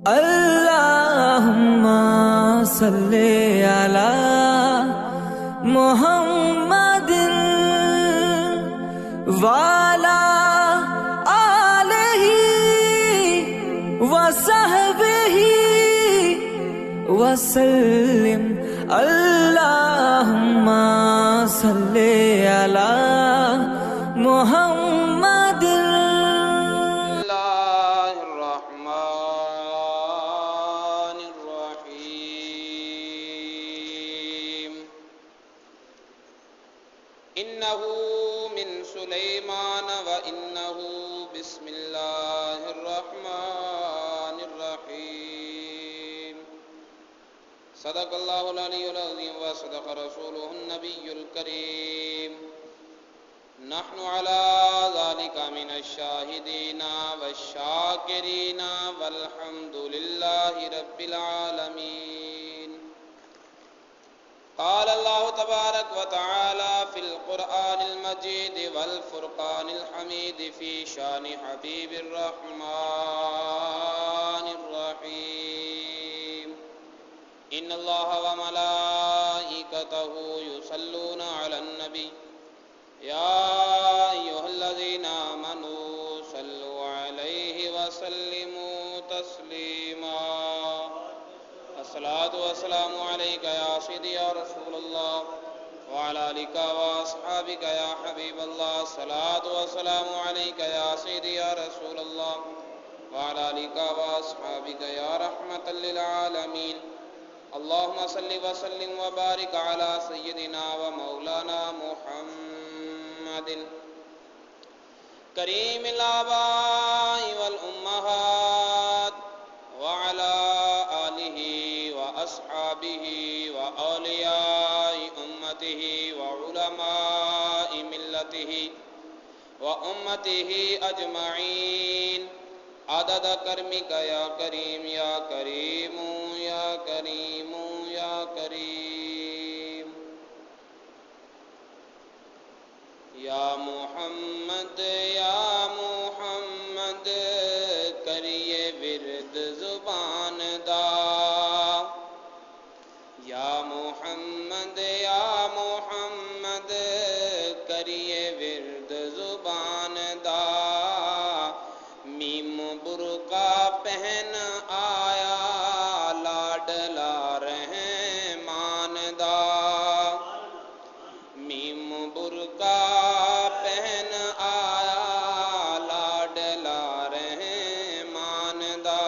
اللہم صلی علی محمد وعلی آلہ وصحبہ وسلم۔ اللہم صلی علی محمد۔ إنه من سليمان وإنه بسم الله الرحمن الرحيم صدق الله العلي العظيم وصدق رسوله النبي الكريم نحن على ذلك من الشاهدين والشاكرين والحمد لله رب العالمين۔ قال الله تبارك وتعالى في القرآن المجيد والفرقان الحميد في شان حبيب الرحمن الرحيم إن الله وملائكته يصلون على النبي يا أيها الذين آمنوا صلوا عليه وسلموا تسليما۔ الصلاة والسلام عليك يا سيدي يا رسول الله وعلى آلك وأصحابك يا حبيب الله۔ الصلاة والسلام عليك يا سيدي يا رسول الله وعلى آلك وأصحابك يا رحمة للعالمين۔ اللهم صل وسلم وبارك على سيدنا ومولانا محمد كريم الآباء والأمهات وعلى آله وأصحابه وأولياء أمته وعلماء ملته وأمته أجمعين عدد كرمك يا كريم يا كريم يا كريم يا كريم۔ یا محمد یا محمد کریے ورد زبان دا، یا محمد یا محمد کریے ورد زبان دا۔ میم برقع پہن آیا لاڈلا رحمان دا، میم برقع پہن آیا لاڈلا رحمان دا۔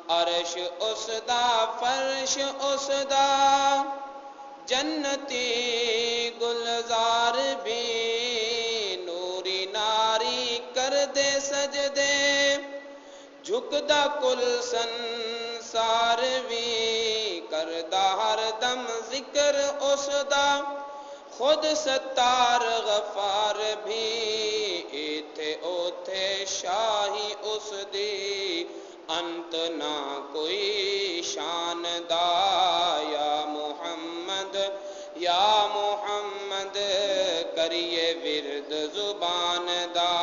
عرش اس دا فرش اس دا جنتی گلزار بھی نوری ناری کر دے سجدے جھکدا کل سنسار بھی کردہ ہر دم ذکر اس دا خود ستار غفار بھی ایتھے اوتھے شاہی اس دی انت نہ کوئی شان دا۔ یا محمد یا محمد کریے ورد زبان دا،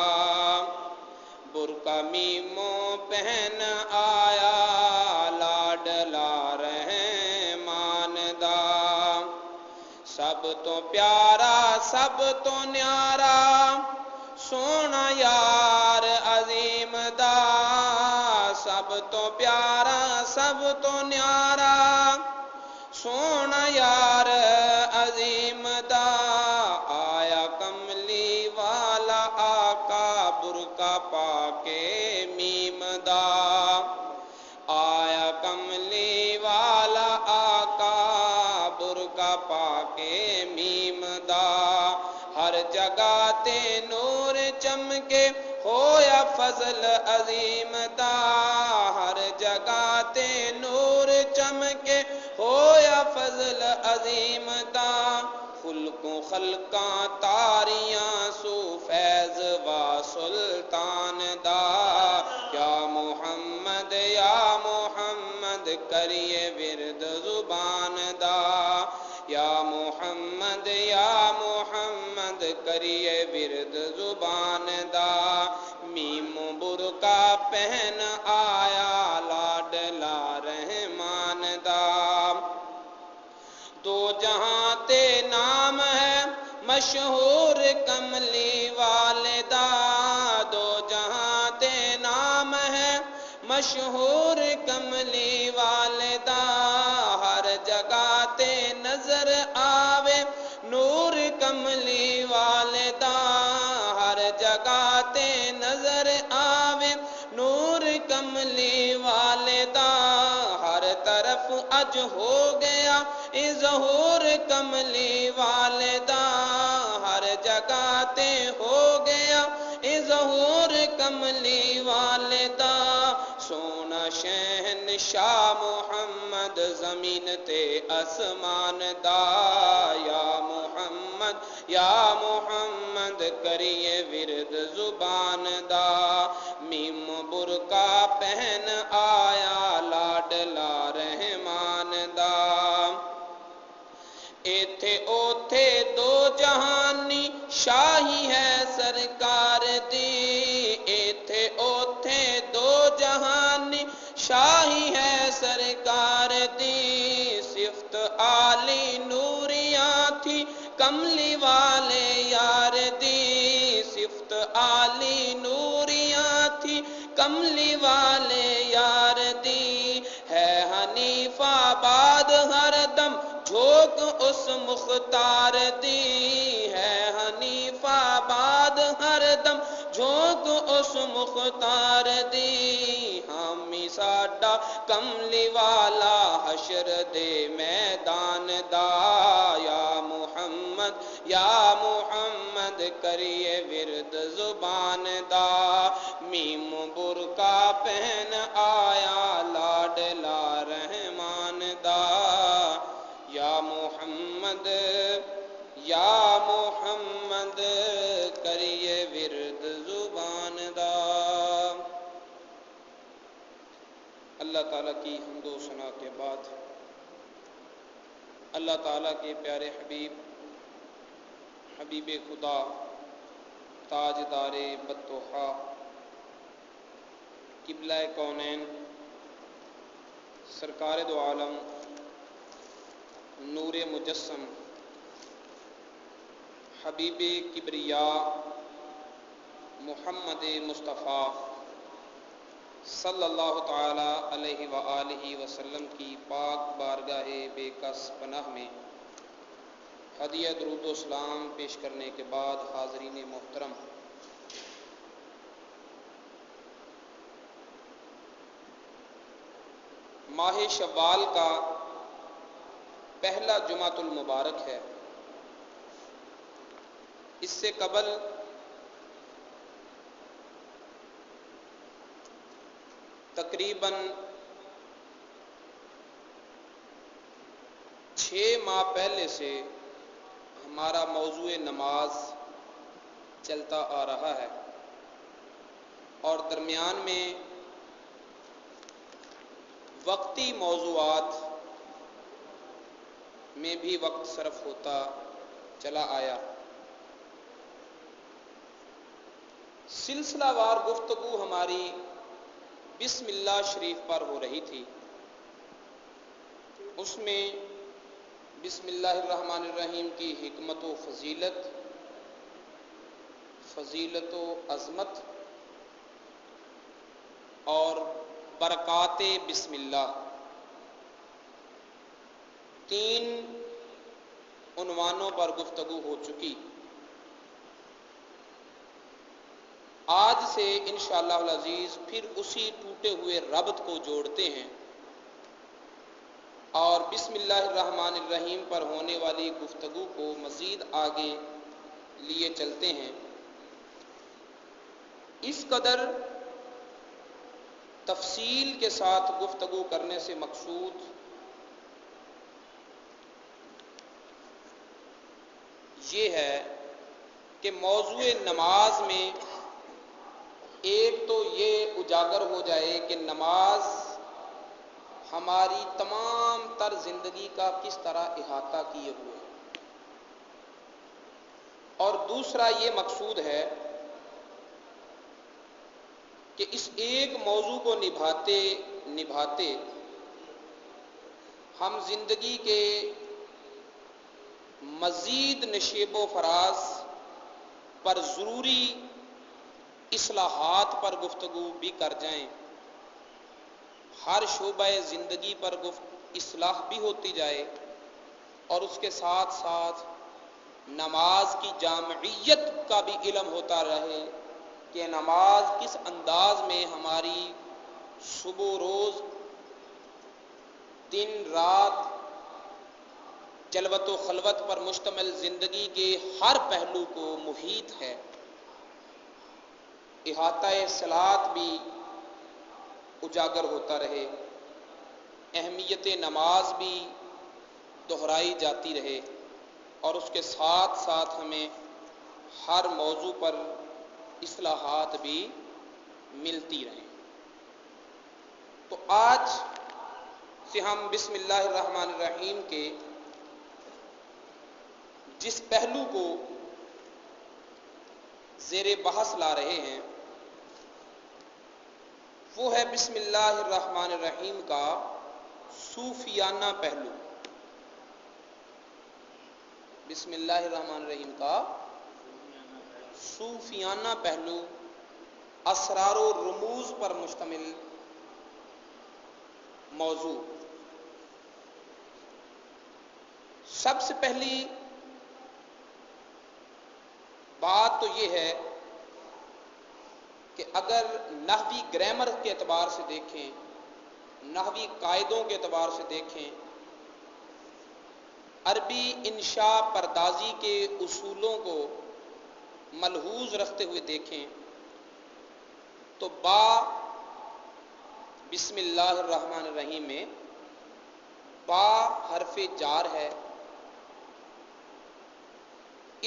برقع میموں پہن آیا لاڈلا رحمان دا۔ سب تو پیارا سب تو نیارا سونا یار عظیم دا، سب تو پیارا سب تو نیارا سونا یار عظیم دا۔ آیا کملی والا آقا برقع پا کے میم دا، آیا کملی والا آقا برقع پا کے میم دا۔ ہر جگہ تے نور چمکے ہویا فضل عظیم دا، ہر جگہ تے نور چمکے ہویا فضل عظیم دا۔ خلقوں خلقاں تاریاں سو فیض و سلطان دا۔ یا محمد یا محمد کریے ورد زبان دا، یا محمد یا محمد کریے ورد زبان دا۔ میم برقع پہن آیا لاڈ جہاں تے نام ہے مشہور کملی والدہ، دو جہاں تے نام ہے مشہور کملی والدہ، ہر جگہ تے نظر آوے نور کملی والدہ، ہر جگہ تے نظر آوے نور کملی والدہ، ہر طرف اج ہو گیا ظہور کملی والدہ، ہر جگہ تے ہو گیا ظہور کملی والدہ، سونا شہنشاہ محمد زمین تے آسمان دا، یا محمد یا محمد کریے ورد زبان دا، میم برقع پہن آیا لاڈلا رحمان دا، ایتھے اوتھے دو جہانی شاہی ہے سرکار دی، ایتھے اوتھے دو جہانی شاہی ہے سرکار دی، صفت عالی نوریاں تھی کملی والے یار دی، صفت عالی نوریاں تھی کملی والے یار دی، ہے حنیف آباد ہر دم جھوک اس مختار دی، ہے حنیف آباد ہر دم جھوک اس مختار دی، حامی ساڈا کملی والا حشر دے میدان دا، یا محمد یا محمد کریے ورد زبان دا، میم برقع پہن آیا لاڈلا رحمان دا، یا محمد یا محمد کریے ورد زبان دا۔ اللہ تعالیٰ کی حمد و ثنا کے بعد اللہ تعالیٰ کے پیارے حبیب حبیب خدا تاجدار بطحا قبلہ کونین سرکار دو عالم نور مجسم حبیب کبریا محمد مصطفیٰ صلی اللہ تعالی علیہ وآلہ وسلم کی پاک بارگاہ بے کس پناہ میں ہدیہ درود و سلام پیش کرنے کے بعد حاضرین محترم، ماہ شوال کا پہلا جمعۃ المبارک ہے۔ اس سے قبل تقریباً 6 ماہ پہلے سے ہمارا موضوع نماز چلتا آ رہا ہے، اور درمیان میں وقتی موضوعات میں بھی وقت صرف ہوتا چلا آیا۔ سلسلہ وار گفتگو ہماری بسم اللہ شریف پر ہو رہی تھی، اس میں بسم اللہ الرحمن الرحیم کی حکمت و فضیلت و عظمت اور برکات بسم اللہ، 3 عنوانوں پر گفتگو ہو چکی۔ آج سے انشاءاللہ العزیز پھر اسی ٹوٹے ہوئے ربط کو جوڑتے ہیں اور بسم اللہ الرحمن الرحیم پر ہونے والی گفتگو کو مزید آگے لیے چلتے ہیں۔ اس قدر تفصیل کے ساتھ گفتگو کرنے سے مقصود یہ ہے کہ موضوع نماز میں ایک تو یہ اجاگر ہو جائے کہ نماز ہماری تمام تر زندگی کا کس طرح احاطہ کیے ہوئے، اور دوسرا یہ مقصود ہے کہ اس ایک موضوع کو نبھاتے ہم زندگی کے مزید نشیب و فراز پر ضروری اصلاحات پر گفتگو بھی کر جائیں، ہر شعبہ زندگی پر اصلاح بھی ہوتی جائے، اور اس کے ساتھ ساتھ نماز کی جامعیت کا بھی علم ہوتا رہے کہ نماز کس انداز میں ہماری صبح روز دن رات جلوت و خلوت پر مشتمل زندگی کے ہر پہلو کو محیط ہے۔ احاطہ صلاۃ بھی اجاگر ہوتا رہے، اہمیت نماز بھی دہرائی جاتی رہے، اور اس کے ساتھ ساتھ ہمیں ہر موضوع پر اصلاحات بھی ملتی رہیں۔ تو آج سے ہم بسم اللہ الرحمن الرحیم کے جس پہلو کو زیر بحث لا رہے ہیں وہ ہے بسم اللہ الرحمن الرحیم کا صوفیانہ پہلو۔ بسم اللہ الرحمن الرحیم کا صوفیانہ پہلو، اسرار و رموز پر مشتمل موضوع۔ سب سے پہلی بات تو یہ ہے کہ اگر نحوی گرامر کے اعتبار سے دیکھیں، نحوی قاعدوں کے اعتبار سے دیکھیں، عربی انشاء پردازی کے اصولوں کو ملحوظ رکھتے ہوئے دیکھیں تو با بسم اللہ الرحمن الرحیم میں با حرف جار ہے،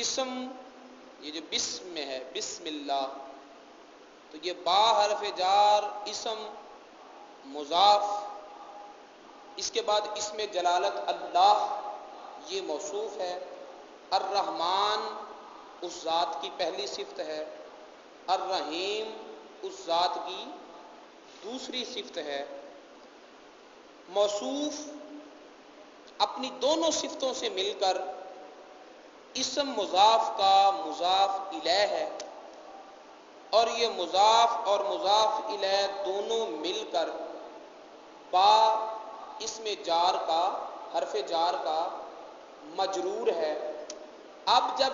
اسم یہ جو بسم میں ہے بسم اللہ، تو یہ با حرف جار اسم مضاف، اس کے بعد اسم جلالت اللہ یہ موصوف ہے، الرحمن اس ذات کی پہلی صفت ہے، الرحیم اس ذات کی دوسری صفت ہے۔ موصوف اپنی دونوں صفتوں سے مل کر اسم مضاف کا مضاف الیہ ہے، اور یہ مضاف اور مضاف الیہ دونوں مل کر با اسم جار کا حرف جار کا مجرور ہے۔ اب جب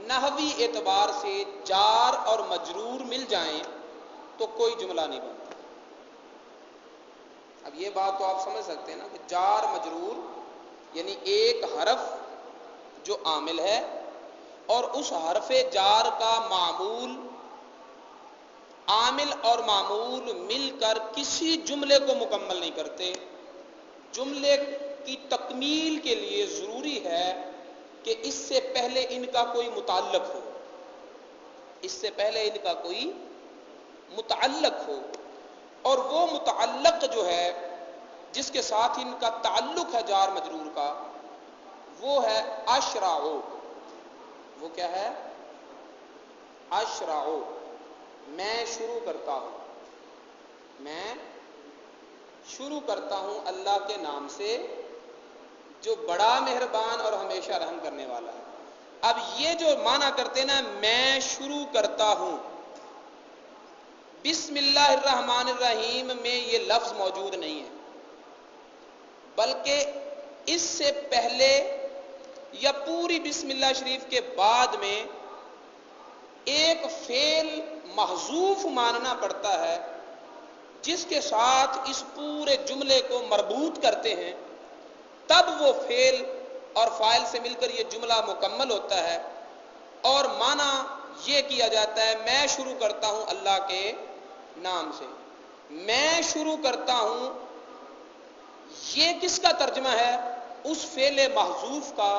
نحوی اعتبار سے جار اور مجرور مل جائیں تو کوئی جملہ نہیں بنتا۔ اب یہ بات تو آپ سمجھ سکتے ہیں نا کہ جار مجرور یعنی ایک حرف جو عامل ہے اور اس حرف جار کا معمول، عامل اور معمول مل کر کسی جملے کو مکمل نہیں کرتے۔ جملے کی تکمیل کے لیے ضروری ہے کہ اس سے پہلے ان کا کوئی متعلق ہو، اس سے پہلے ان کا کوئی متعلق ہو، اور وہ متعلق جو ہے جس کے ساتھ ان کا تعلق ہے جار مجرور کا، وہ ہے اشرعو۔ وہ کیا ہے؟ اشرعو، میں شروع کرتا ہوں، میں شروع کرتا ہوں اللہ کے نام سے جو بڑا مہربان اور ہمیشہ رحم کرنے والا ہے۔ اب یہ جو معنی کرتے نا میں شروع کرتا ہوں، بسم اللہ الرحمن الرحیم میں یہ لفظ موجود نہیں ہے، بلکہ اس سے پہلے یا پوری بسم اللہ شریف کے بعد میں ایک فعل محذوف ماننا پڑتا ہے جس کے ساتھ اس پورے جملے کو مربوط کرتے ہیں، تب وہ فعل اور فاعل سے مل کر یہ جملہ مکمل ہوتا ہے، اور معنی یہ کیا جاتا ہے میں شروع کرتا ہوں اللہ کے نام سے۔ میں شروع کرتا ہوں یہ کس کا ترجمہ ہے؟ اس فعل محذوف کا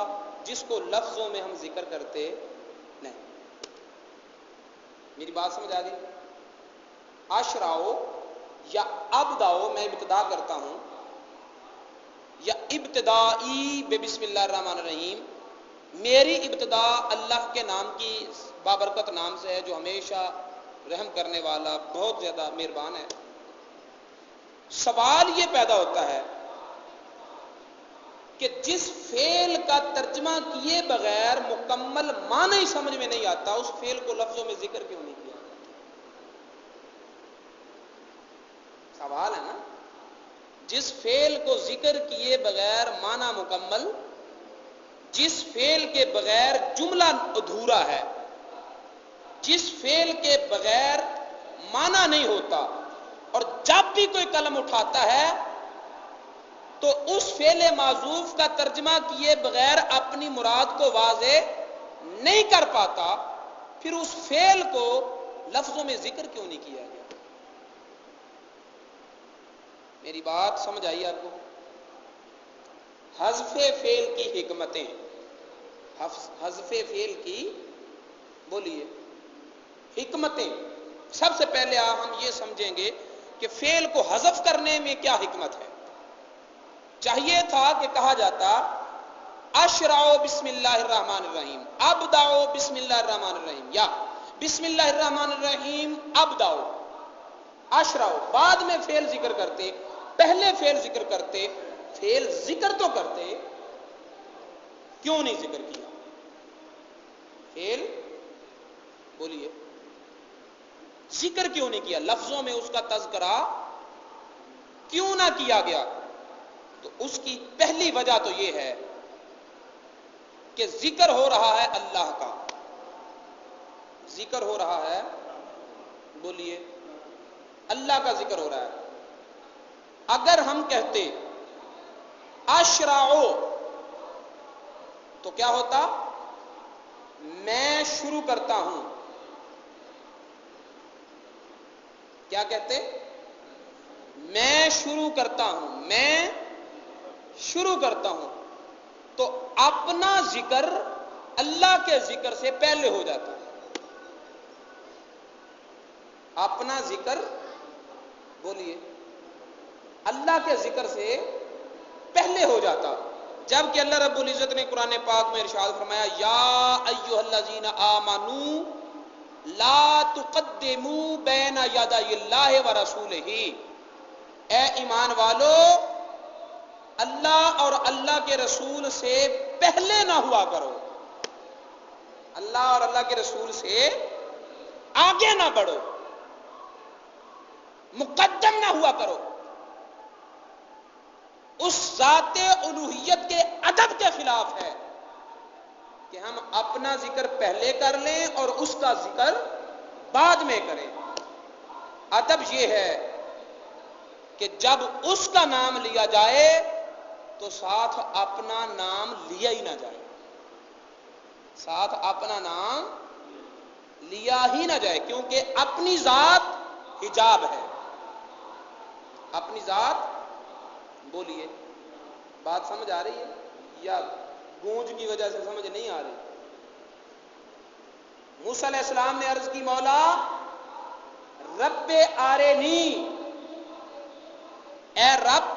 جس کو لفظوں میں ہم ذکر کرتے نہیں۔ میری بات سمجھ آ گئی؟ اشراؤ یا ابداؤ، میں ابتدا کرتا ہوں، یا ابتدائی بے بسم اللہ الرحمن الرحیم، میری ابتدا اللہ کے نام کی بابرکت نام سے ہے جو ہمیشہ رحم کرنے والا بہت زیادہ مہربان ہے۔ سوال یہ پیدا ہوتا ہے کہ جس فعل کا ترجمہ کیے بغیر مکمل معنی ہی سمجھ میں نہیں آتا، اس فعل کو لفظوں میں ذکر کیوں نہیں کیا؟ سوال ہے نا. جس فعل کو ذکر کیے بغیر معنی مکمل، جس فعل کے بغیر جملہ ادھورا ہے، جس فعل کے بغیر معنی نہیں ہوتا، اور جب بھی کوئی قلم اٹھاتا ہے تو اس فعل معذوف کا ترجمہ کیے بغیر اپنی مراد کو واضح نہیں کر پاتا، پھر اس فعل کو لفظوں میں ذکر کیوں نہیں کیا گیا؟ میری بات سمجھ آئی آپ کو؟ حذف فعل کی حکمتیں، حذف فعل کی بولیے حکمتیں. سب سے پہلے ہم یہ سمجھیں گے کہ فعل کو حذف کرنے میں کیا حکمت ہے. چاہیے تھا کہ کہا جاتا اشرعوا بسم اللہ الرحمن الرحیم، ابدعوا بسم اللہ الرحمن الرحیم، یا بسم اللہ الرحمن الرحیم ابدعوا. اشرعوا بعد میں فعل ذکر کرتے، پہلے فعل ذکر کرتے. فعل ذکر تو کرتے، کیوں نہیں ذکر کیا؟ فعل بولیے ذکر کیوں نہیں کیا؟ لفظوں میں اس کا تذکرہ کیوں نہ کیا گیا؟ تو اس کی پہلی وجہ تو یہ ہے کہ ذکر ہو رہا ہے اللہ کا، ذکر ہو رہا ہے، بولیے اللہ کا ذکر ہو رہا ہے. اگر ہم کہتے اشرعوا تو کیا ہوتا؟ میں شروع کرتا ہوں. کیا کہتے؟ میں شروع کرتا ہوں، میں شروع کرتا ہوں. تو اپنا ذکر اللہ کے ذکر سے پہلے ہو جاتا ہے. اپنا ذکر بولیے اللہ کے ذکر سے پہلے ہو جاتا. جبکہ اللہ رب العزت نے قرآن پاک میں ارشاد فرمایا یا ایھا الذین آمنوا لا تقدموا بین یدی اللہ ورسولہ. اے ایمان والو، اللہ اور اللہ کے رسول سے پہلے نہ ہوا کرو، اللہ اور اللہ کے رسول سے آگے نہ بڑھو، مقدم نہ ہوا کرو. اس ذات الوہیت کے ادب کے خلاف ہے کہ ہم اپنا ذکر پہلے کر لیں اور اس کا ذکر بعد میں کریں. ادب یہ ہے کہ جب اس کا نام لیا جائے تو ساتھ اپنا نام لیا ہی نہ جائے، ساتھ اپنا نام لیا ہی نہ جائے، کیونکہ اپنی ذات حجاب ہے. اپنی ذات بولیے بات سمجھ آ رہی ہے یا گونج کی وجہ سے سمجھ نہیں آ رہی؟ موسیٰ علیہ السلام نے عرض کی مولا رب آرینی، اے رب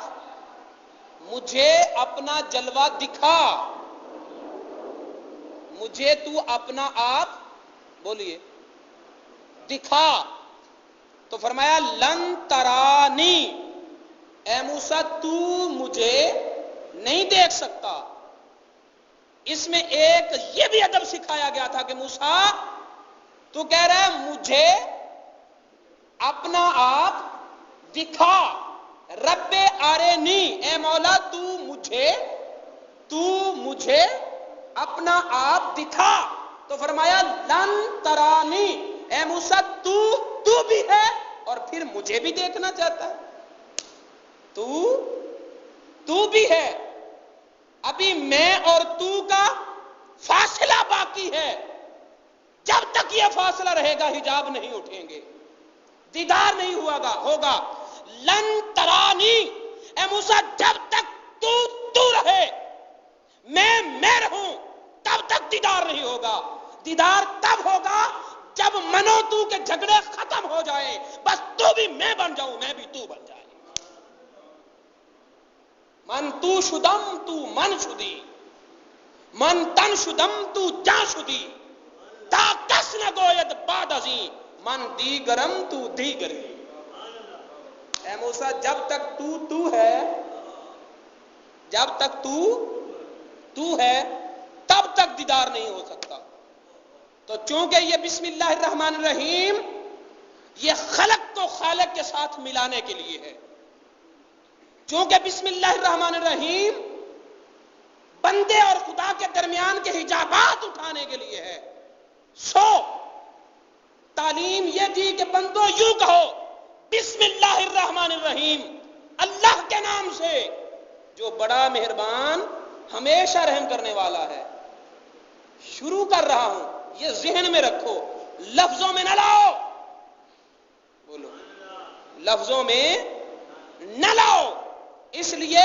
مجھے اپنا جلوہ دکھا، مجھے تو اپنا آپ بولیے دکھا. تو فرمایا لن ترانی، اے موسیٰ تو مجھے نہیں دیکھ سکتا. اس میں ایک یہ بھی ادب سکھایا گیا تھا کہ موسیٰ تو کہہ رہا ہے مجھے اپنا آپ دکھا، رب آرینی، اے مولا تو مجھے اپنا آپ دکھا. تو فرمایا لن ترانی، اے موسیٰ تو بھی ہے اور پھر مجھے بھی دیکھنا چاہتا ہے. تو بھی ہے، ابھی میں اور تو کا فاصلہ باقی ہے. جب تک یہ فاصلہ رہے گا حجاب نہیں اٹھیں گے، دیدار نہیں ہوگا. لن ترانی، اے موسیٰ جب تک تو رہے، میں رہوں، تب تک دیدار نہیں ہوگا. دیدار تب ہوگا جب منو تو کے جھگڑے ختم ہو جائے، بس تو بھی میں بن جاؤں، میں بھی تو بن جائے. من تو شدم تو من شدی، من تن شدم تو جا شدی، تا کس نہ گوید بعد ازیں، من دیگرم تو دیگری. اے موسیٰ جب تک تو ہے، جب تک تو ہے تب تک دیدار نہیں ہو سکتا. تو چونکہ یہ بسم اللہ الرحمن الرحیم یہ خلق کو خالق کے ساتھ ملانے کے لیے ہے، چونکہ بسم اللہ الرحمن الرحیم بندے اور خدا کے درمیان کے حجابات اٹھانے کے لیے ہے. سو تعلیم یہ دی کہ بندوں یوں کہو بسم اللہ الرحمن الرحیم، اللہ کے نام سے جو بڑا مہربان ہمیشہ رحم کرنے والا ہے. شروع کر رہا ہوں، یہ ذہن میں رکھو، لفظوں میں نہ لاؤ، بولو لفظوں میں نہ لاؤ، اس لیے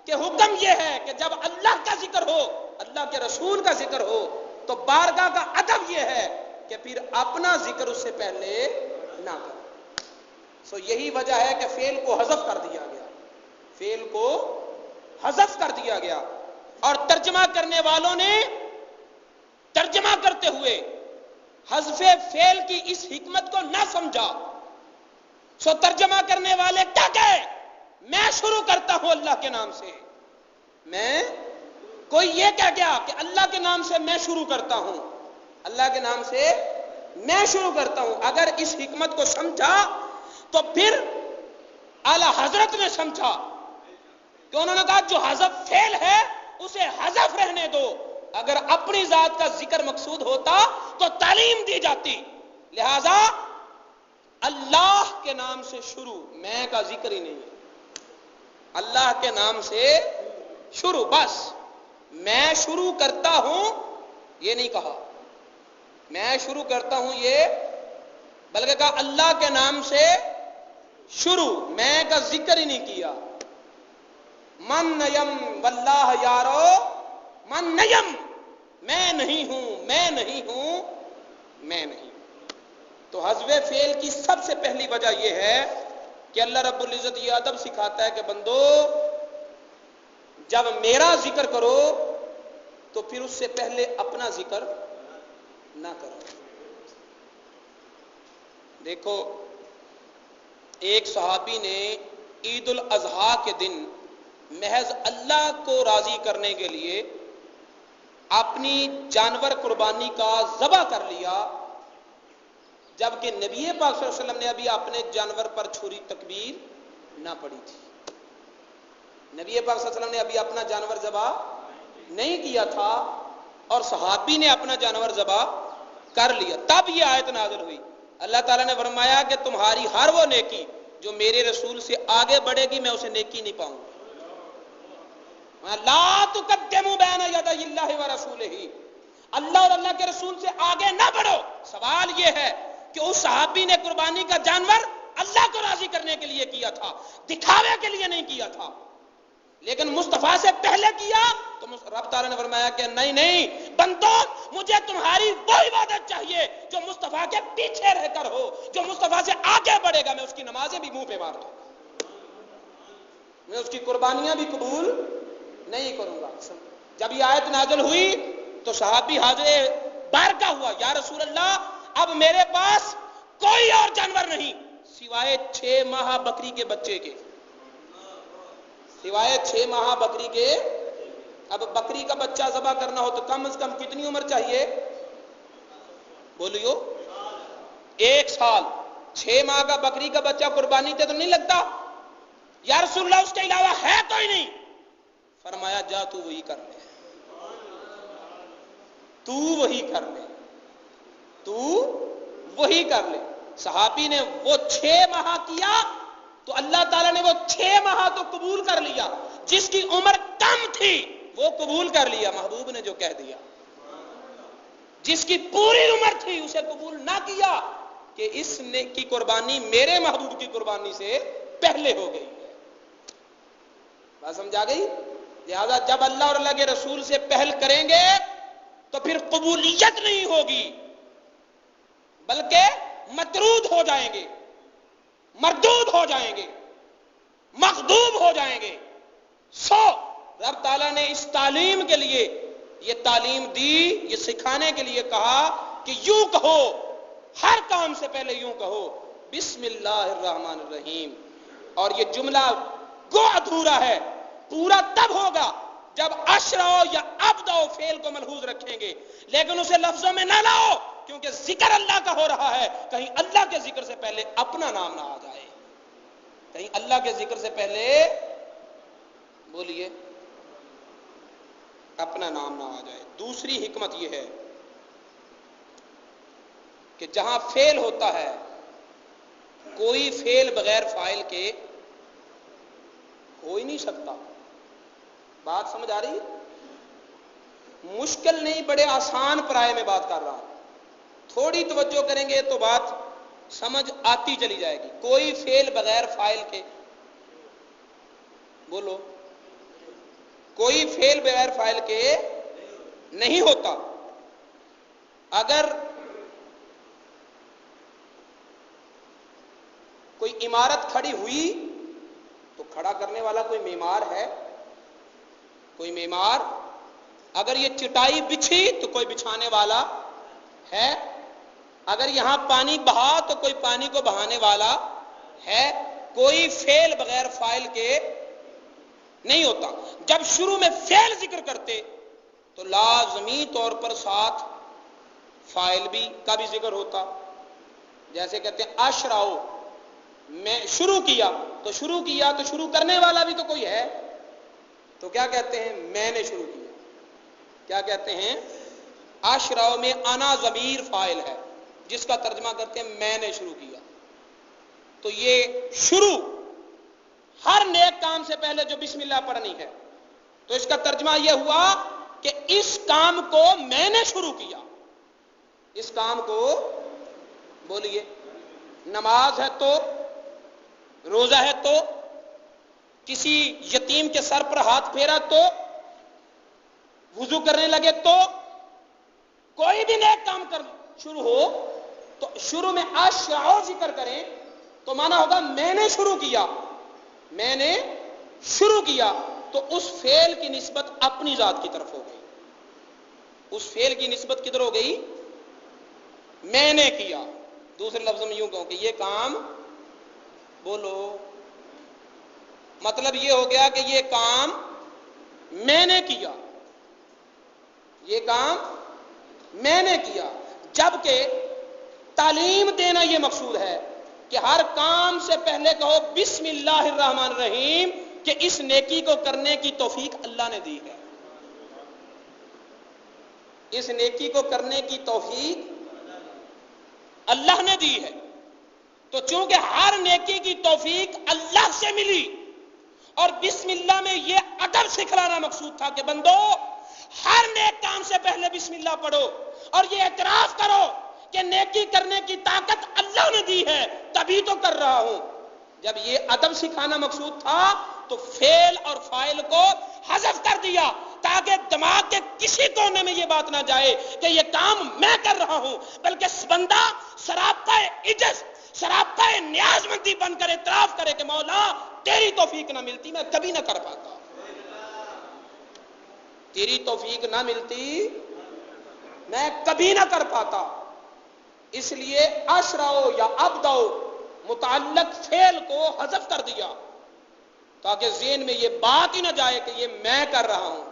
کہ حکم یہ ہے کہ جب اللہ کا ذکر ہو، اللہ کے رسول کا ذکر ہو، تو بارگاہ کا ادب یہ ہے کہ پھر اپنا ذکر اس سے پہلے نہ کرو. سو یہی وجہ ہے کہ فعل کو حذف کر دیا گیا، فعل کو حذف کر دیا گیا. اور ترجمہ کرنے والوں نے ترجمہ کرتے ہوئے حذف فعل کی اس حکمت کو نہ سمجھا. سو ترجمہ کرنے والے کیا کہے؟ میں شروع کرتا ہوں اللہ کے نام سے. میں کوئی یہ کہہ گیا کہ اللہ کے نام سے میں شروع کرتا ہوں، اللہ کے نام سے میں شروع کرتا ہوں. اگر اس حکمت کو سمجھا تو پھر اعلی حضرت نے سمجھا کہ انہوں نے کہا جو حذف فعل ہے اسے حذف رہنے دو. اگر اپنی ذات کا ذکر مقصود ہوتا تو تعلیم دی جاتی. لہذا اللہ کے نام سے شروع، میں کا ذکر ہی نہیں ہے، اللہ کے نام سے شروع. بس میں شروع کرتا ہوں یہ نہیں کہا، میں شروع کرتا ہوں یہ، بلکہ کہا اللہ کے نام سے شروع، میں کا ذکر ہی نہیں کیا. من نیم واللہ یارو من نیم، میں نہیں ہوں، میں نہیں ہوں، میں نہیں. تو حذف فعل کی سب سے پہلی وجہ یہ ہے کہ اللہ رب العزت یہ ادب سکھاتا ہے کہ بندو جب میرا ذکر کرو تو پھر اس سے پہلے اپنا ذکر نہ کرو. دیکھو ایک صحابی نے عید الاضحیٰ کے دن محض اللہ کو راضی کرنے کے لیے اپنی جانور قربانی کا ذبح کر لیا، جبکہ نبی پاک صلی اللہ علیہ وسلم نے ابھی اپنے جانور پر چھری تکبیر نہ پڑی تھی. نبی پاک صلی اللہ علیہ وسلم نے ابھی اپنا جانور ذبح نہیں کیا تھا اور صحابی نے اپنا جانور ذبح کر لیا. تب یہ آیت نازل ہوئی. اللہ تعالیٰ نے فرمایا کہ تمہاری ہر وہ نیکی جو میرے رسول سے آگے بڑھے گی میں اسے نیکی نہیں پاؤں گا. لا تقدموا بین یدی اللہ ورسولہ، اللہ اور اللہ کے رسول سے آگے نہ بڑھو. سوال یہ ہے کہ اس صحابی نے قربانی کا جانور اللہ کو راضی کرنے کے لیے کیا تھا، دکھاوے کے لیے نہیں کیا تھا. لیکن مصطفیٰ سے پہلے کیا تو رب تعالیٰ نے فرمایا کہ نہیں بندو، مجھے تمہاری وہ عبادت چاہیے جو مصطفیٰ کے پیچھے رہ کر ہو. جو مصطفیٰ سے آگے بڑھے گا میں اس کی نمازیں بھی منہ پہ مار دوں، میں اس کی قربانیاں بھی قبول نہیں کروں گا. جب یہ آیت نازل ہوئی تو صحابی حاضر بارگاہ ہوا، یا رسول اللہ اب میرے پاس کوئی اور جانور نہیں سوائے 6 ماہ بکری کے بچے کے، سوائے 6 ماہ بکری کے. اب بکری کا بچہ ذبح کرنا ہو تو کم از کم کتنی عمر چاہیے؟ بولیو 1 سال. 6 ماہ کا بکری کا بچہ قربانی تے تو نہیں لگتا. یا رسول اللہ اس کے علاوہ ہے کوئی نہیں؟ فرمایا جا تو وہی کر لے، تو وہی کر لے، تو وہی کر لے. صحابی نے وہ 6 ماہ کیا تو اللہ تعالیٰ نے وہ 6 ماہ تو قبول کر لیا. جس کی عمر کم تھی وہ قبول کر لیا، محبوب نے جو کہہ دیا. جس کی پوری عمر تھی اسے قبول نہ کیا کہ اس نے کی قربانی میرے محبوب کی قربانی سے پہلے ہو گئی. بات سمجھا گئی؟ لہذا جب اللہ اور اللہ کے رسول سے پہل کریں گے تو پھر قبولیت نہیں ہوگی بلکہ مطرود ہو جائیں گے، مردود ہو جائیں گے، مغضوب ہو جائیں گے. سو رب تعالیٰ نے اس تعلیم کے لیے یہ تعلیم دی، یہ سکھانے کے لیے کہا کہ یوں کہو، ہر کام سے پہلے یوں کہو بسم اللہ الرحمن الرحیم. اور یہ جملہ گو ادھورا ہے، پورا تب ہوگا جب اشرعو یا ابدعو فعل کو ملحوظ رکھیں گے، لیکن اسے لفظوں میں نہ لاؤ، کیونکہ ذکر اللہ کا ہو رہا ہے، کہیں اللہ کے ذکر سے پہلے اپنا نام نہ آ جائے، کہیں اللہ کے ذکر سے پہلے بولیے اپنا نام نہ آ جائے۔ دوسری حکمت یہ ہے کہ جہاں فعل ہوتا ہے، کوئی فعل بغیر فاعل کے ہو ہی نہیں سکتا۔ بات سمجھ آ رہی ہے؟ مشکل نہیں، بڑے آسان پرائے میں بات کر رہا ہوں، تھوڑی توجہ کریں گے تو بات سمجھ آتی چلی جائے گی۔ کوئی فعل بغیر فاعل کے، بولو، کوئی فعل بغیر فاعل کے نہیں ہوتا۔ اگر کوئی عمارت کھڑی ہوئی تو کھڑا کرنے والا کوئی معمار ہے، کوئی معمار۔ اگر یہ چٹائی بچھی تو کوئی بچھانے والا ہے۔ اگر یہاں پانی بہا تو کوئی پانی کو بہانے والا ہے۔ کوئی فعل بغیر فاعل کے نہیں ہوتا۔ جب شروع میں فعل ذکر کرتے تو لازمی طور پر ساتھ فاعل بھی کا بھی ذکر ہوتا۔ جیسے کہتے ہیں اشرعو، میں شروع کیا تو شروع کرنے والا بھی تو کوئی ہے، تو کیا کہتے ہیں؟ میں نے شروع کیا۔ کیا کہتے ہیں؟ اشرعو میں انا ضمیر فاعل ہے، جس کا ترجمہ کرتے ہیں میں نے شروع کیا۔ تو یہ شروع ہر نیک کام سے پہلے جو بسم اللہ پڑھنی ہے، تو اس کا ترجمہ یہ ہوا کہ اس کام کو میں نے شروع کیا۔ اس کام کو بولیے، نماز ہے تو، روزہ ہے تو، کسی یتیم کے سر پر ہاتھ پھیرا تو، وضو کرنے لگے تو، کوئی بھی نیک کام کر شروع ہو تو شروع میں اشرعو ذکر کریں تو مانا ہوگا میں نے شروع کیا۔ میں نے شروع کیا تو اس فعل کی نسبت اپنی ذات کی طرف ہو گئی۔ اس فعل کی نسبت کدھر ہو گئی؟ میں نے کیا۔ دوسرے لفظ میں یوں کہوں کہ یہ کام، بولو، مطلب یہ ہو گیا کہ یہ کام میں نے کیا، یہ کام میں نے کیا۔ جبکہ تعلیم دینا یہ مقصود ہے کہ ہر کام سے پہلے کہو بسم اللہ الرحمن الرحیم، کہ اس نیکی کو کرنے کی توفیق اللہ نے دی ہے۔ اس نیکی کو کرنے کی توفیق اللہ نے دی ہے۔ تو چونکہ ہر نیکی کی توفیق اللہ سے ملی، اور بسم اللہ میں یہ ادب سکھلانا مقصود تھا کہ بندو ہر نیک کام سے پہلے بسم اللہ پڑھو، اور یہ اعتراف کرو کہ نیکی کرنے کی طاقت اللہ نے دی ہے، تبھی تو کر رہا ہوں۔ جب یہ ادب سکھانا مقصود تھا تو فعل اور فاعل کو حذف کر دیا، تاکہ دماغ کے کسی کونے میں یہ بات نہ جائے کہ یہ کام میں کر رہا ہوں، بلکہ بندہ سراپا عجز، سراپا نیاز مندی بن کر اعتراف کرے کہ مولا تیری توفیق نہ ملتی میں کبھی نہ کر پاتا، تیری توفیق نہ ملتی میں کبھی نہ کر پاتا۔ اس لیے اشرعو یا ابدعو متعلق فعل کو حذف کر دیا تاکہ ذہن میں یہ بات ہی نہ جائے کہ یہ میں کر رہا ہوں،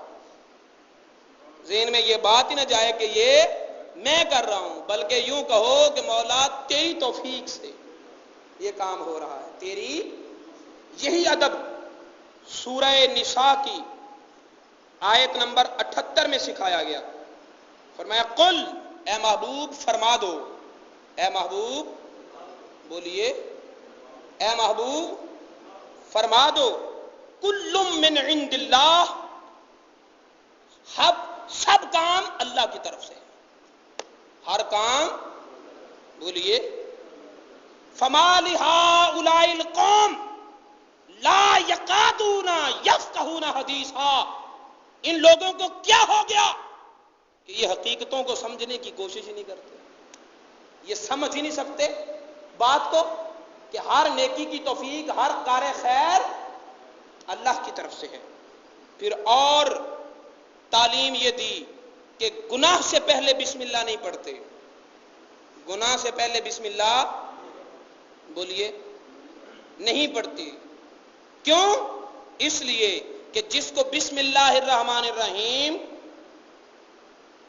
ذہن میں یہ بات ہی نہ جائے کہ یہ میں کر رہا ہوں، بلکہ یوں کہو کہ مولا تیری توفیق سے یہ کام ہو رہا ہے، تیری۔ یہی ادب سورہ نساء کی آیت نمبر 78 میں سکھایا گیا۔ فرمایا قل، اے محبوب فرما دو، اے محبوب بولیے، اے محبوب فرما دو، کل من عند اللہ، سب کام اللہ کی طرف سے، ہر کام، بولیے، فما لہؤلاء القوم لا یکادون یفقہون حدیثا، ان لوگوں کو کیا ہو گیا کہ یہ حقیقتوں کو سمجھنے کی کوشش ہی نہیں کرتے، یہ سمجھ ہی نہیں سکتے بات کو کہ ہر نیکی کی توفیق، ہر کار خیر اللہ کی طرف سے ہے۔ پھر اور تعلیم یہ دی کہ گناہ سے پہلے بسم اللہ نہیں پڑھتے، گناہ سے پہلے بسم اللہ بولیے نہیں پڑھتے۔ کیوں؟ اس لیے کہ جس کو بسم اللہ الرحمن الرحیم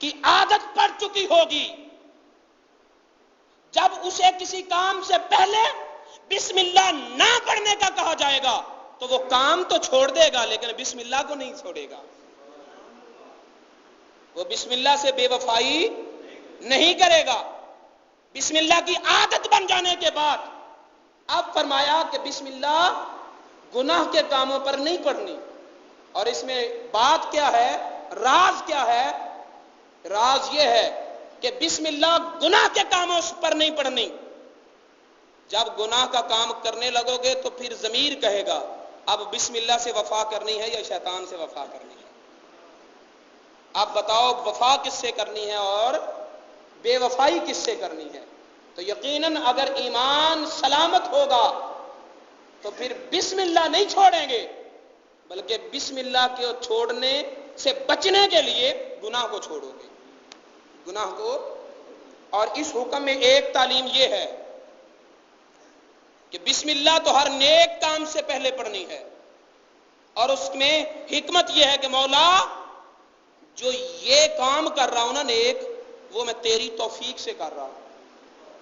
کی عادت پڑ چکی ہوگی، جب اسے کسی کام سے پہلے بسم اللہ نہ پڑھنے کا کہا جائے گا تو وہ کام تو چھوڑ دے گا لیکن بسم اللہ کو نہیں چھوڑے گا. وہ بسم اللہ سے بے وفائی نہیں کرے گا. بسم اللہ کی عادت بن جانے کے بعد اب فرمایا کہ بسم اللہ گناہ کے کاموں پر نہیں پڑھنی. اور اس میں بات کیا ہے، راز کیا ہے؟ راز یہ ہے کہ بسم اللہ گناہ کے کاموں پر نہیں پڑھنی. جب گناہ کا کام کرنے لگو گے تو پھر ضمیر کہے گا اب بسم اللہ سے وفا کرنی ہے یا شیطان سے وفا کرنی ہے. اب بتاؤ وفا کس سے کرنی ہے اور بے وفائی کس سے کرنی ہے؟ تو یقیناً اگر ایمان سلامت ہوگا تو پھر بسم اللہ نہیں چھوڑیں گے، بلکہ بسم اللہ کو چھوڑنے سے بچنے کے لیے گناہ کو چھوڑو گے، گناہ کو. اور اس حکم میں ایک تعلیم یہ ہے کہ بسم اللہ تو ہر نیک کام سے پہلے پڑھنی ہے، اور اس میں حکمت یہ ہے کہ مولا جو یہ کام کر رہا ہوں نا نیک، وہ میں تیری توفیق سے کر رہا ہوں.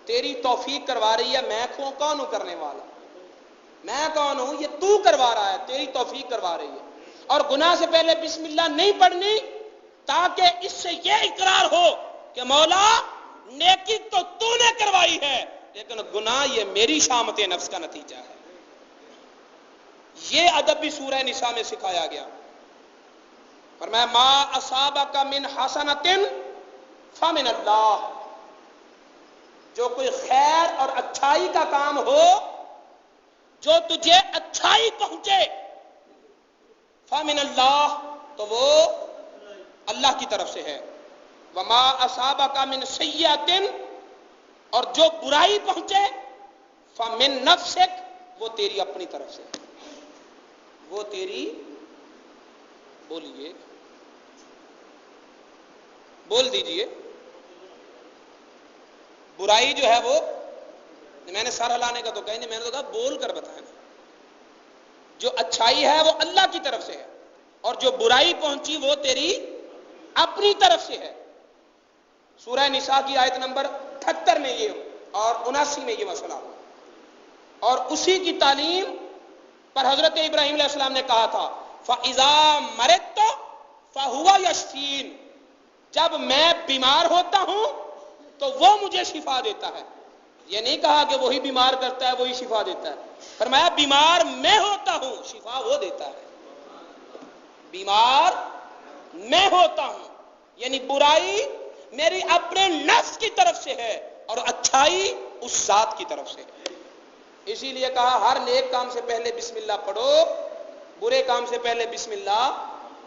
تیری توفیق کروا رہی ہے، میں کون ہوں کرنے والا؟ میں کون ہوں؟ یہ تو کروا رہا ہے، تیری توفیق کروا رہی ہے. اور گناہ سے پہلے بسم اللہ نہیں پڑھنی تاکہ اس سے یہ اقرار ہو کہ مولا نیکی تو نے کروائی ہے لیکن گناہ یہ میری شامت نفس کا نتیجہ ہے. یہ ادب بھی سورہ نساء میں سکھایا گیا. فرمایا ما اصابک من حسنۃ فمن اللہ، جو کوئی خیر اور اچھائی کا کام ہو، جو تجھے اچھائی پہنچے، فمن اللہ، تو وہ اللہ کی طرف سے ہے. وما اصابک من سیئۃ، اور جو برائی پہنچے، فمن نفسک، وہ تیری اپنی طرف سے، وہ تیری، بولیے، بول دیجئے، برائی جو ہے وہ، میں نے سر ہلانے کا تو کہیں نہیں، میں نے تو کہا بول کر بتائیں. جو اچھائی ہے وہ اللہ کی طرف سے ہے اور جو برائی پہنچی وہ تیری اپنی طرف سے ہے. سورہ نساء کی آیت نمبر 78 میں یہ اور 79 میں یہ مسئلہ ہوا. اور اسی کی تعلیم پر حضرت ابراہیم علیہ السلام نے کہا تھا فَإِذَا مَرِضْتُ فَهُوَ يَشْفِينِ، جب میں بیمار ہوتا ہوں تو وہ مجھے شفا دیتا ہے. یہ نہیں کہا کہ وہی بیمار کرتا ہے وہی شفا دیتا ہے، فرمایا بیمار میں ہوتا ہوں شفا وہ دیتا ہے. بیمار میں ہوتا ہوں یعنی برائی میری اپنے نفس کی طرف سے ہے اور اچھائی اس ذات کی طرف سے ہے. اسی لیے کہا ہر نیک کام سے پہلے بسم اللہ پڑھو، برے کام سے پہلے بسم اللہ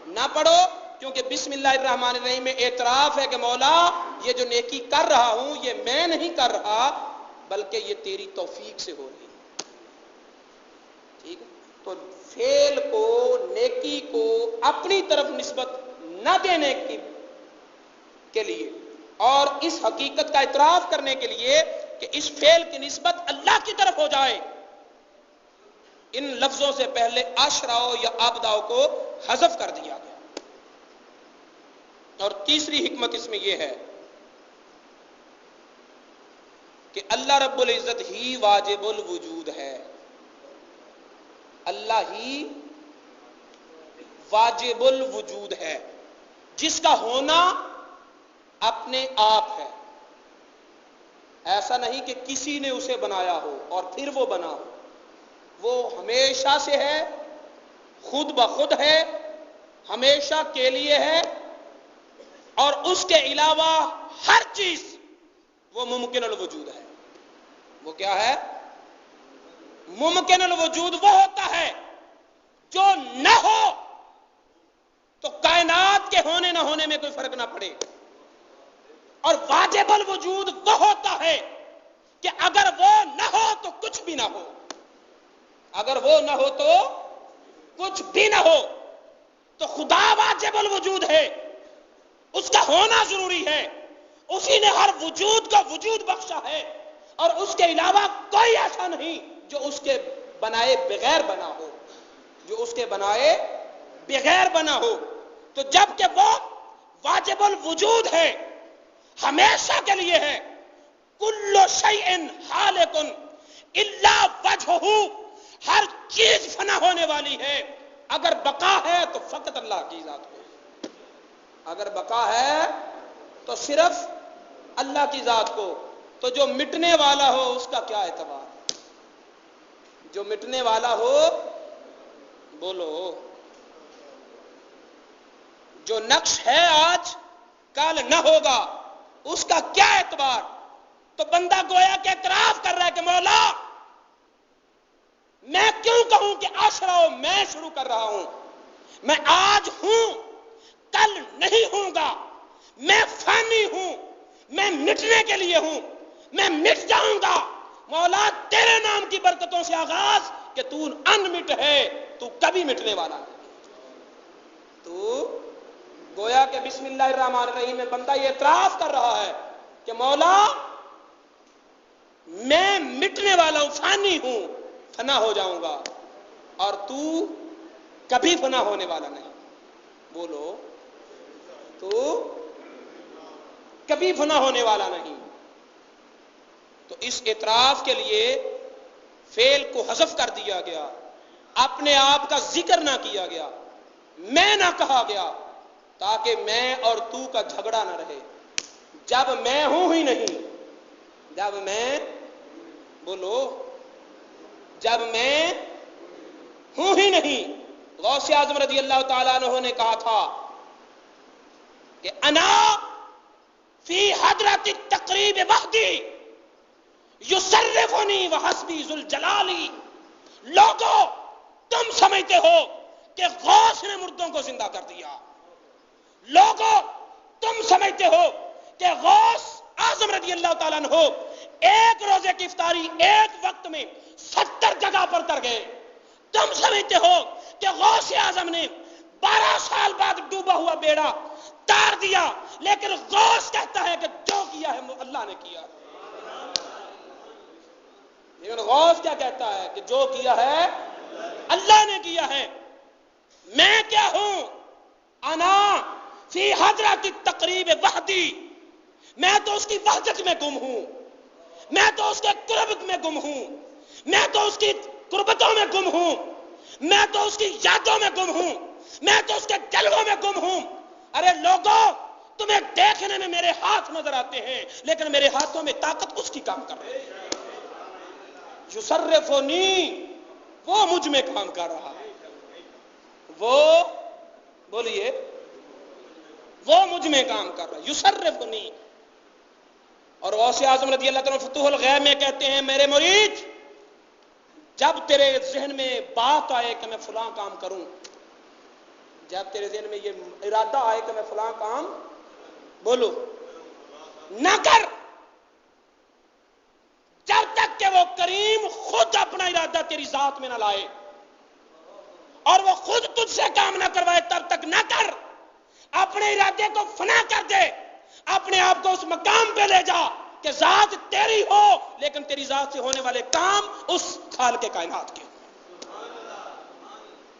نہ پڑھو، کیونکہ بسم اللہ الرحمن الرحیم میں اعتراف ہے کہ مولا یہ جو نیکی کر رہا ہوں یہ میں نہیں کر رہا بلکہ یہ تیری توفیق سے ہو رہی ہے. ٹھیک ہے، تو فعل کو، نیکی کو اپنی طرف نسبت نہ دینے کے لیے اور اس حقیقت کا اعتراف کرنے کے لیے کہ اس فعل کی نسبت اللہ کی طرف ہو جائے، ان لفظوں سے پہلے اشراء یا ابداء کو حذف کر دیا گیا. اور تیسری حکمت اس میں یہ ہے کہ اللہ رب العزت ہی واجب الوجود ہے، اللہ ہی واجب الوجود ہے جس کا ہونا اپنے آپ ہے. ایسا نہیں کہ کسی نے اسے بنایا ہو اور پھر وہ بنا ہو، وہ ہمیشہ سے ہے، خود بخود ہے، ہمیشہ کے لیے ہے، اور اس کے علاوہ ہر چیز وہ ممکن الوجود ہے. وہ کیا ہے؟ ممکن الوجود وہ ہوتا ہے جو نہ ہو تو کائنات کے ہونے نہ ہونے میں کوئی فرق نہ پڑے، اور واجب الوجود وہ ہوتا ہے کہ اگر وہ نہ ہو تو کچھ بھی نہ ہو، اگر وہ نہ ہو تو کچھ بھی نہ ہو. تو خدا واجب الوجود ہے، اس کا ہونا ضروری ہے، اسی نے ہر وجود کو وجود بخشا ہے اور اس کے علاوہ کوئی ایسا نہیں جو اس کے بنائے بغیر بنا ہو، جو اس کے بنائے بغیر بنا ہو، تو جب کہ وہ واجب الوجود ہے، ہمیشہ کے لیے ہے، کل شیء ہالک الا وجہہ، ہر چیز فنا ہونے والی ہے، اگر بقا ہے تو فقط اللہ کی ذات کو، اگر بقا ہے تو صرف اللہ کی ذات کو، تو جو مٹنے والا ہو اس کا کیا اعتبار؟ جو مٹنے والا ہو، بولو، جو نقش ہے آج کل نہ ہوگا، اس کا کیا اعتبار؟ تو بندہ گویا کہ اعتراف کر رہا ہے کہ مولا میں کیوں کہوں کہ آشراؤ میں شروع کر رہا ہوں، میں آج ہوں کل نہیں ہوں گا، میں فانی ہوں، میں مٹنے کے لیے ہوں، میں مٹ جاؤں گا، مولا تیرے نام کی برکتوں سے آغاز کہ تو انمٹ ہے، تو کبھی مٹنے والا نہیں۔ تو گویا کہ بسم اللہ الرحمن الرحیم میں بندہ یہ اعتراف کر رہا ہے کہ مولا میں مٹنے والا ہوں، فانی ہوں، فنا ہو جاؤں گا، اور تو کبھی فنا ہونے والا نہیں، بولو، تو کبھی فنا ہونے والا نہیں۔ تو اس اعتراف کے لیے فعل کو حذف کر دیا گیا، اپنے آپ کا ذکر نہ کیا گیا، میں نہ کہا گیا، تاکہ میں اور تو کا جھگڑا نہ رہے۔ جب میں ہوں ہی نہیں، جب میں، بولو، جب میں ہوں ہی نہیں، غوث اعظم رضی اللہ تعالیٰ عنہ نے کہا تھا کہ انا فی حضرت التقریب وحدی یصرفنی وحسبی ذوالجلالی، لوگوں تم سمجھتے ہو کہ غوث نے مردوں کو زندہ کر دیا، لوگوں تم سمجھتے ہو کہ غوث اعظم رضی اللہ تعالیٰ عنہ ایک روزے کی افطاری ایک وقت میں 70 جگہ پر کر گئے، تم سمجھتے ہو کہ غوث اعظم نے 12 سال بعد ڈوبا ہوا بیڑا تار دیا، لیکن غوث کہتا ہے کہ جو کیا ہے اللہ نے کیا، لیکن غوث کیا کہتا ہے کہ جو کیا ہے اللہ نے کیا ہے۔ میں کیا ہوں؟ انا فی حضرت التقریب وحدی، میں تو اس کی وحدت میں گم ہوں، میں تو اس کے قرب میں گم ہوں، میں تو اس کی قربتوں میں گم ہوں، میں تو اس کی یادوں میں گم ہوں، میں تو اس کے جلووں میں گم ہوں۔ ارے لوگوں تمہیں دیکھنے میں میرے ہاتھ نظر آتے ہیں، لیکن میرے ہاتھوں میں طاقت اس کی کام کر رہی ہے، یصرفنی، وہ مجھ میں کام کر رہا ہے، وہ، بولیے، وہ مجھ میں کام کر رہا ہے، یصرفنی۔ اور غوث اعظم رضی اللہ تعالیٰ فتوح الغیب میں کہتے ہیں میرے مرید جب تیرے ذہن میں بات آئے کہ میں فلاں کام کروں، جب تیرے ذہن میں یہ ارادہ آئے کہ میں فلاں کام، بولو، نہ کر جب تک کہ وہ کریم خود اپنا ارادہ تیری ذات میں نہ لائے اور وہ خود تجھ سے کام نہ کروائے، تب تک نہ کر، اپنے ارادے کو فنا کر دے، اپنے آپ کو اس مقام پہ لے جا کہ ذات تیری ہو لیکن تیری ذات سے ہونے والے کام اس خالق کائنات کے،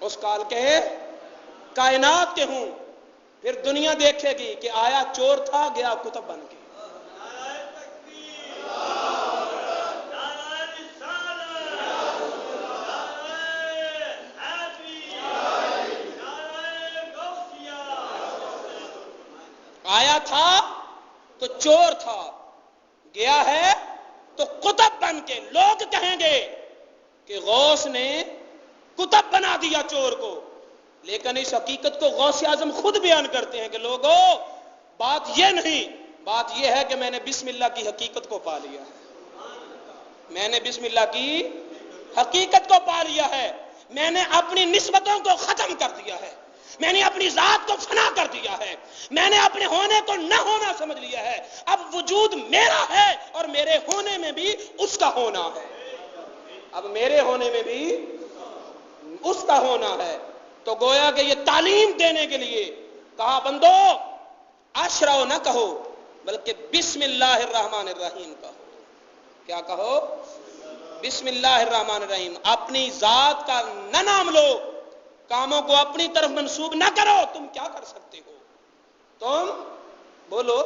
اس خالق کے کائنات کے ہوں۔ پھر دنیا دیکھے گی کہ آیا چور تھا گیا کتب بن کے، آیا تھا تو چور تھا، گیا ہے تو کتب بن کے، لوگ کہیں گے کہ غوث نے کتب بنا دیا چور کو، لیکن اس حقیقت کو غوث اعظم خود بیان کرتے ہیں کہ لوگوں بات یہ نہیں، بات یہ ہے کہ میں نے بسم اللہ کی حقیقت کو پا لیا ہے، میں نے بسم اللہ کی حقیقت کو پا لیا ہے، میں نے اپنی نسبتوں کو ختم کر دیا ہے، میں نے اپنی ذات کو فنا کر دیا ہے، میں نے اپنے ہونے کو نہ ہونا سمجھ لیا ہے، اب وجود میرا ہے اور میرے ہونے میں بھی اس کا ہونا ہے، اب میرے ہونے میں بھی اس کا ہونا ہے۔ تو گویا کہ یہ تعلیم دینے کے لیے کہا بندو اشرو نہ کہو بلکہ بسم اللہ الرحمن الرحیم کہو، کیا کہو؟ بسم اللہ الرحمن الرحیم، اپنی ذات کا نہ نام لو، کاموں کو اپنی طرف منسوب نہ کرو. تم کیا کر سکتے ہو؟ تم بولو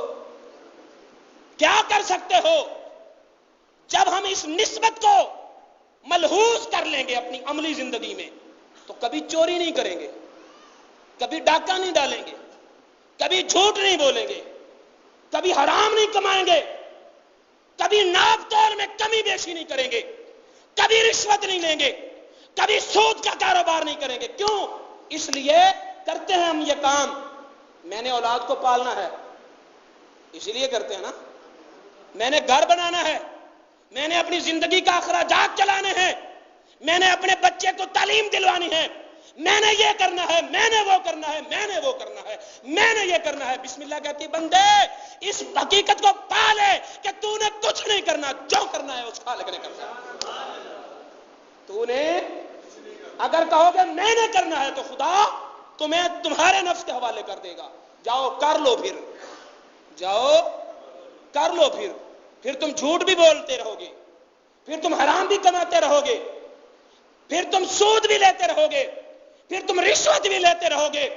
کیا کر سکتے ہو؟ جب ہم اس نسبت کو ملحوظ کر لیں گے اپنی عملی زندگی میں تو کبھی چوری نہیں کریں گے, کبھی ڈاکہ نہیں ڈالیں گے, کبھی جھوٹ نہیں بولیں گے, کبھی حرام نہیں کمائیں گے, کبھی ناپ تول میں کمی بیشی نہیں کریں گے, کبھی رشوت نہیں لیں گے, کبھی سود کا کاروبار نہیں کریں گے. کیوں؟ اس لیے کرتے ہیں ہم یہ کام, میں نے اولاد کو پالنا ہے اسی لیے کرتے ہیں نا, میں نے گھر بنانا ہے, میں نے اپنی زندگی کا اخراجات چلانے ہیں, میں نے اپنے بچے کو تعلیم دلوانی ہے, میں نے یہ کرنا ہے, میں نے وہ کرنا ہے, میں نے وہ کرنا ہے, میں نے یہ کرنا ہے. بسم اللہ کہتی بندے اس حقیقت کو پالے کہ تو نے کچھ نہیں کرنا, جو کرنا ہے اس خالق نے کرنا ہے. تو نے اگر کہو گے میں نے کرنا ہے تو خدا تمہیں تمہارے نفس کے حوالے کر دے گا. جاؤ کر لو, پھر جاؤ کر لو, پھر تم جھوٹ بھی بولتے رہو گے, پھر تم حرام بھی کماتے رہو گے, پھر تم سود بھی لیتے رہو گے, پھر تم رشوت بھی لیتے رہو گے,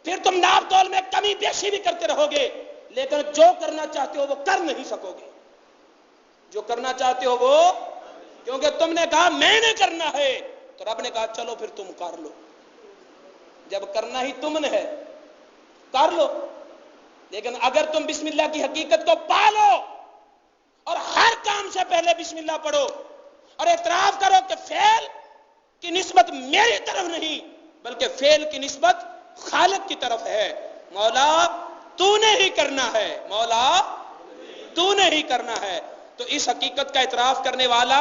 پھر تم ناپ تول میں کمی بیشی بھی کرتے رہو گے, لیکن جو کرنا چاہتے ہو وہ کر نہیں سکو گے. جو کرنا چاہتے ہو وہ, کیونکہ تم نے کہا میں نے کرنا ہے تو رب نے کہا چلو پھر تم کر لو. جب کرنا ہی تم نے ہے کر لو, لیکن اگر تم بسم اللہ کی حقیقت کو پالو اور ہر کام سے پہلے بسم اللہ پڑھو اور اعتراف کرو کہ فعل کی نسبت میری طرف نہیں بلکہ فعل کی نسبت خالق کی طرف ہے, مولا تو نے ہی کرنا ہے, مولا تو نے ہی کرنا ہے, تو اس حقیقت کا اعتراف کرنے والا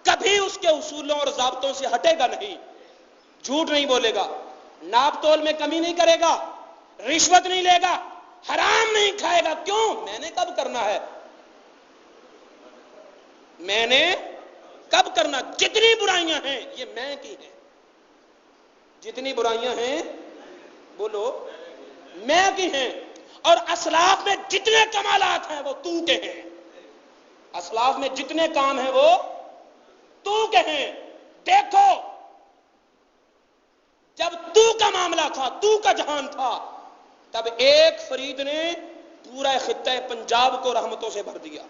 کبھی اس کے اصولوں اور ضابطوں سے ہٹے گا نہیں. جھوٹ نہیں بولے گا, ناپ تول میں کمی نہیں کرے گا, رشوت نہیں لے گا, حرام نہیں کھائے گا. کیوں؟ میں نے کب کرنا ہے, میں نے کب کرنا. جتنی برائیاں ہیں یہ میں کی ہیں, جتنی برائیاں ہیں بولو میں کی ہیں, اور اسلاف میں جتنے کمالات ہیں وہ تو کے ہیں, اسلاف میں جتنے کام ہیں وہ تو کے ہیں. دیکھو جب تو کا معاملہ تھا, تو کا جہان تھا, تب ایک فرید نے پورا خطہ پنجاب کو رحمتوں سے بھر دیا,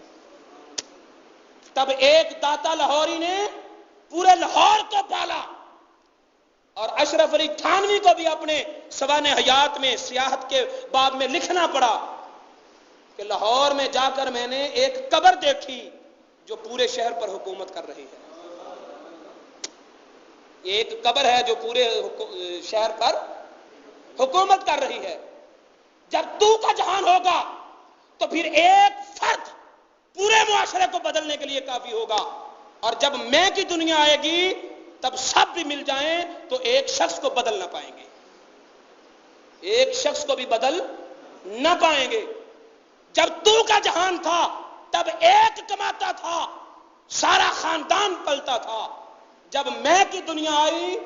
تب ایک داتا لاہوری نے پورے لاہور کو پالا, اور اشرف علی تھانوی کو بھی اپنے سوانح حیات میں سیاحت کے باب میں لکھنا پڑا کہ لاہور میں جا کر میں نے ایک قبر دیکھی جو پورے شہر پر حکومت کر رہی ہے. ایک قبر ہے جو پورے شہر پر حکومت کر رہی ہے. جب تو کا جہان ہوگا تو پھر ایک فرد پورے معاشرے کو بدلنے کے لیے کافی ہوگا, اور جب میں کی دنیا آئے گی تب سب بھی مل جائیں تو ایک شخص کو بدل نہ پائیں گے, ایک شخص کو بھی بدل نہ پائیں گے. جب تو کا جہان تھا تب ایک کماتا تھا, سارا خاندان پلتا تھا. جب میں کی دنیا آئی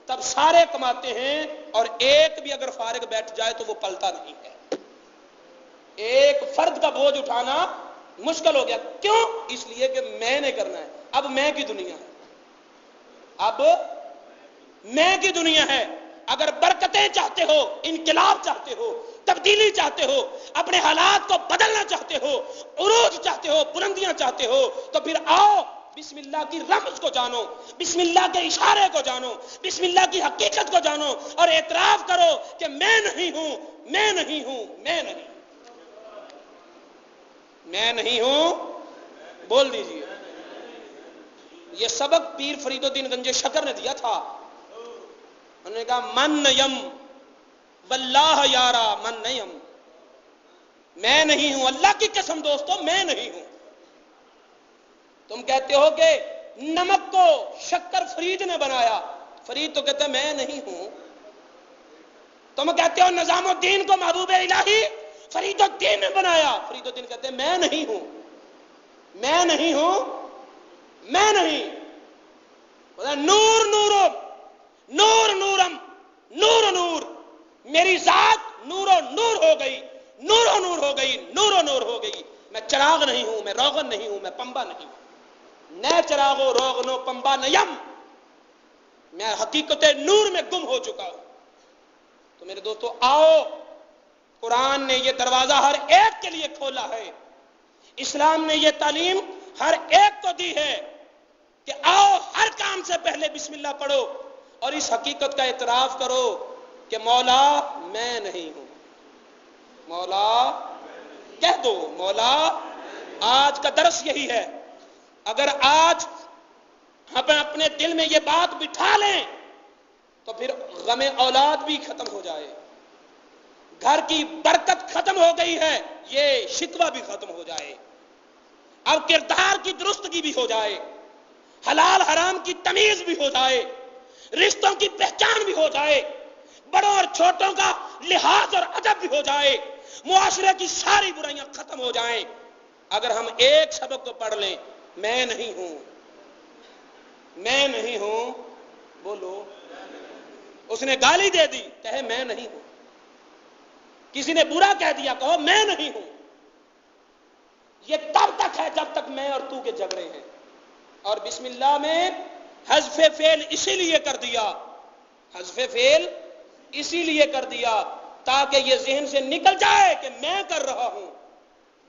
تب سارے کماتے ہیں اور ایک بھی اگر فارغ بیٹھ جائے تو وہ پلتا نہیں ہے. ایک فرد کا بوجھ اٹھانا مشکل ہو گیا. کیوں؟ اس لیے کہ میں نے کرنا ہے. اب میں کی دنیا ہے, اب میں کی دنیا ہے. اگر برکتیں چاہتے ہو, انقلاب چاہتے ہو, تبدیلی چاہتے ہو, اپنے حالات کو بدلنا چاہتے ہو, عروج چاہتے ہو, بلندیاں چاہتے ہو, تو پھر آؤ بسم اللہ کی رمز کو جانو, بسم اللہ کے اشارے کو جانو, بسم اللہ کی حقیقت کو جانو, اور اعتراف کرو کہ میں نہیں ہوں, میں نہیں ہوں, میں نہیں, میں نہیں ہوں. بول دیجئے. یہ سبق پیر فرید الدین گنج شکر نے دیا تھا. انہوں نے کہا من یم واللہ یارا من نیم, میں نہیں ہوں, اللہ کی قسم دوستو میں نہیں ہوں. تم کہتے ہو کہ نمک کو شکر فرید نے بنایا, فرید تو کہتا ہے میں نہیں ہوں. تم کہتے ہو نظام الدین کو محبوب الہی فرید الدین نے بنایا, فرید الدین کہتے ہیں میں نہیں ہوں, میں نہیں ہوں, میں نہیں. نور نورم, نور نورم, نور نور, میری ذات نور و نور ہو گئی, نور و نور ہو گئی, نور و نور ہو گئی. میں چراغ نہیں ہوں, میں روغن نہیں ہوں, میں پمبا نہیں ہوں. نہ چراغو روغنو پمبا نیم, میں حقیقت نور میں گم ہو چکا ہوں. تو میرے دوستو آؤ، قرآن نے یہ دروازہ ہر ایک کے لیے کھولا ہے. اسلام نے یہ تعلیم ہر ایک کو دی ہے کہ آؤ ہر کام سے پہلے بسم اللہ پڑھو اور اس حقیقت کا اعتراف کرو کہ مولا میں نہیں ہوں. مولا کہہ دو، مولا. آج کا درس یہی ہے. اگر آج ہم اپنے دل میں یہ بات بٹھا لیں تو پھر غم اولاد بھی ختم ہو جائے. گھر کی برکت ختم ہو گئی ہے، یہ شکوہ بھی ختم ہو جائے. اب کردار کی درستگی بھی ہو جائے، حلال حرام کی تمیز بھی ہو جائے، رشتوں کی پہچان بھی ہو جائے، بڑوں اور چھوٹوں کا لحاظ اور ادب بھی ہو جائے، معاشرے کی ساری برائیاں ختم ہو جائیں. اگر ہم ایک سبق کو پڑھ لیں، میں نہیں ہوں، میں نہیں ہوں، بولو. اس نے گالی دے دی، کہے میں نہیں ہوں. کسی نے برا کہہ دیا، کہو میں نہیں ہوں. یہ تب تک ہے جب تک میں اور تو کے جھگڑے ہیں. اور بسم اللہ میں حذف فعل اسی لیے کر دیا، حذف فعل اسی لیے کر دیا تاکہ یہ ذہن سے نکل جائے کہ میں کر رہا ہوں،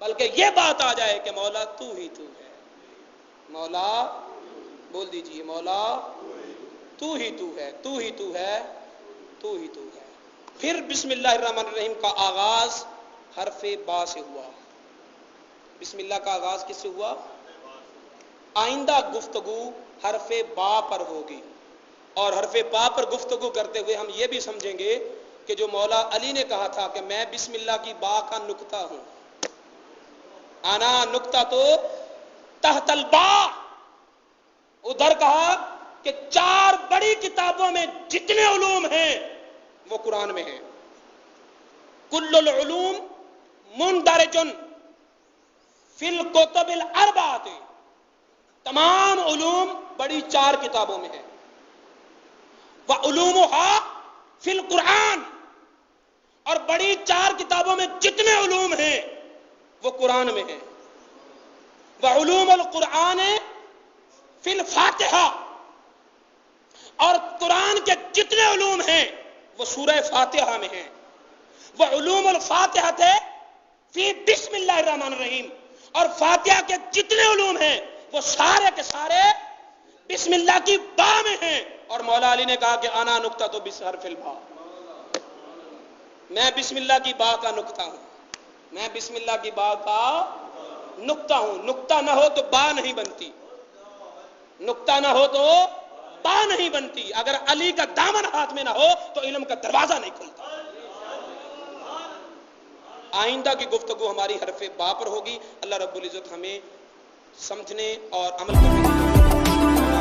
بلکہ یہ بات آ جائے کہ مولا تو ہی تو ہے. مولا بول دیجئے، مولا تو ہی تو ہے، تو ہی تو ہے، تو ہی تو ہے. پھر بسم اللہ الرحمن الرحیم کا آغاز حرف با سے ہوا. بسم اللہ کا آغاز کس سے ہوا؟ آئندہ گفتگو حرف با پر ہوگی، اور حرف با پر گفتگو کرتے ہوئے ہم یہ بھی سمجھیں گے کہ جو مولا علی نے کہا تھا کہ میں بسم اللہ کی با کا نقطہ ہوں، انا نقطہ تو تحت البا. ادھر کہا کہ 4 بڑی کتابوں میں جتنے علوم ہیں وہ قرآن میں ہیں. کل العلوم مندرجن فی الکتب الاربعۃ، تمام علوم بڑی 4 کتابوں میں ہیں. وعلومها فی القرآن، اور بڑی 4 کتابوں میں جتنے علوم ہیں وہ قرآن میں ہیں. وعلوم القرآن فی الفاتحہ، اور قرآن کے جتنے علوم ہیں وہ سورہ فاتحہ میں ہیں. وعلوم الفاتحہ فی بسم اللہ الرحمن الرحیم، اور فاتحہ کے جتنے علوم ہیں وہ سارے کے سارے بسم اللہ کی با میں ہیں. اور مولا علی نے کہا کہ انا نقطہ تو بحرف البا، میں بسم اللہ کی با کا نقطہ ہوں، میں بسم اللہ کی با کا نقطہ ہوں. نقطہ نہ ہو تو با نہیں بنتی، نقطہ نہ ہو تو با نہیں بنتی. اگر علی کا دامن ہاتھ میں نہ ہو تو علم کا دروازہ نہیں کھلتا. آئندہ کی گفتگو ہماری حرف با پر ہوگی. اللہ رب العزت ہمیں سمجھنے اور عمل کرنے کی